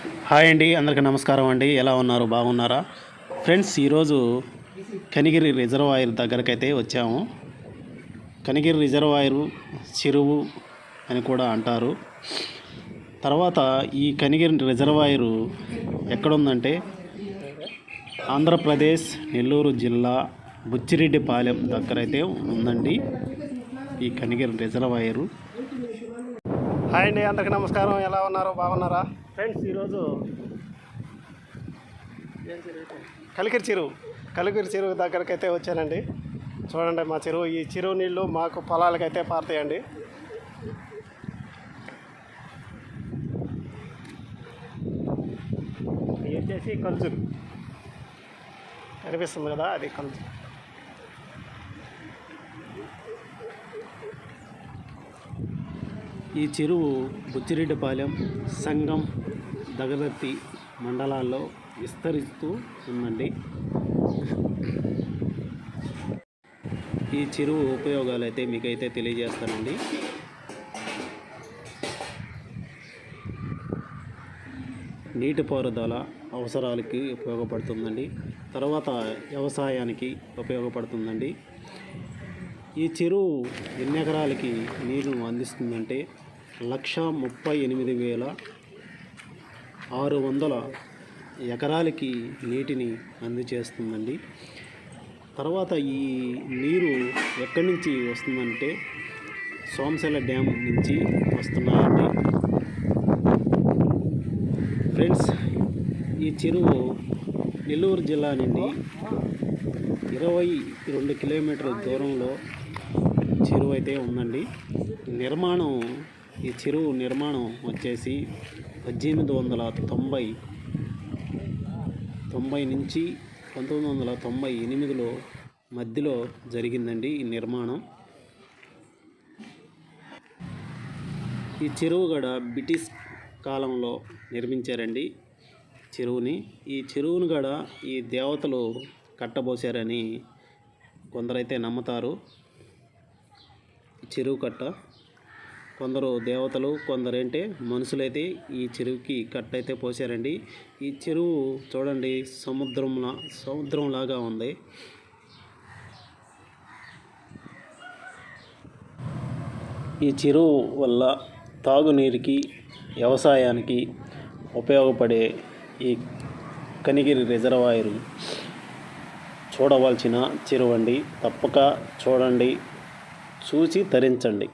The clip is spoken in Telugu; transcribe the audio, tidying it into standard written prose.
హాయ్ అండి, అందరికీ నమస్కారం అండి. ఎలా ఉన్నారు? బాగున్నారా ఫ్రెండ్స్? ఈరోజు కనిగిరి రిజర్వాయర్ దగ్గరకైతే వచ్చాము. కనిగిరి రిజర్వాయరు చెరువు అని కూడా అంటారు. తర్వాత ఈ కనిగిరి రిజర్వాయరు ఎక్కడుందంటే ఆంధ్రప్రదేశ్ నెల్లూరు జిల్లా బుచ్చిరెడ్డిపాలెం దగ్గరైతే ఉందండి ఈ కనిగిరి రిజర్వాయరు. హాయ్ అండి, అందరికీ నమస్కారం. ఎలా ఉన్నారు? బాగున్నారా ఫ్రెండ్స్? ఈరోజు కలిగిరి చెరువు దగ్గరకైతే వచ్చానండి. చూడండి మా చెరువు. ఈ చెరువు నీళ్ళు మాకు పొలాలకైతే పారుతాయండి. ఇది వచ్చేసి కల్చర్ కనిపిస్తుంది కదా, అది కల్చర్. ఈ చెరువు బుచ్చిరెడ్డిపాలెం, సంగం, దగదర్తి మండలాల్లో విస్తరిస్తూ ఉందండి. ఈ చెరువు ఉపయోగాలు అయితే మీకైతే తెలియజేస్తానండి. నీటిపారుదల అవసరాలకి ఉపయోగపడుతుందండి. తర్వాత వ్యవసాయానికి ఉపయోగపడుతుందండి. ఈ చెరువు ఎన్ని ఎకరాలకి నీరును అందిస్తుందంటే 138,600 ఎకరాలకి నీటిని అందజేస్తుందండి. తర్వాత ఈ నీరు ఎక్కడి నుంచి వస్తుందంటే సోమశిల డ్యామ్ నుంచి వస్తున్నాయండి. ఫ్రెండ్స్, ఈ చెరువు నెల్లూరు జిల్లా నుండి 22 కిలోమీటర్ల దూరంలో చెరువు అయితే ఉందండి. ఈ చెరువు నిర్మాణం వచ్చేసి 1890 నుంచి 1998లో మధ్యలో జరిగిందండి ఈ నిర్మాణం. ఈ చెరువు కూడా బ్రిటిష్ కాలంలో నిర్మించారండి చెరువుని. ఈ చెరువును కూడా ఈ దేవతలు కట్టబోసారని కొందరైతే నమ్ముతారు. చెరువు కట్ట కొందరు దేవతలు, కొందరేంటే మనుషులైతే ఈ చెరువుకి కట్ట అయితే పోసారండి. ఈ చెరువు చూడండి సముద్రంలాగా ఉంది. ఈ చెరువు వల్ల తాగునీరుకి, వ్యవసాయానికి ఉపయోగపడే ఈ కనిగిరి రిజర్వాయరు చూడవలసిన చెరువు అండి. తప్పక చూడండి, చూసి తరించండి.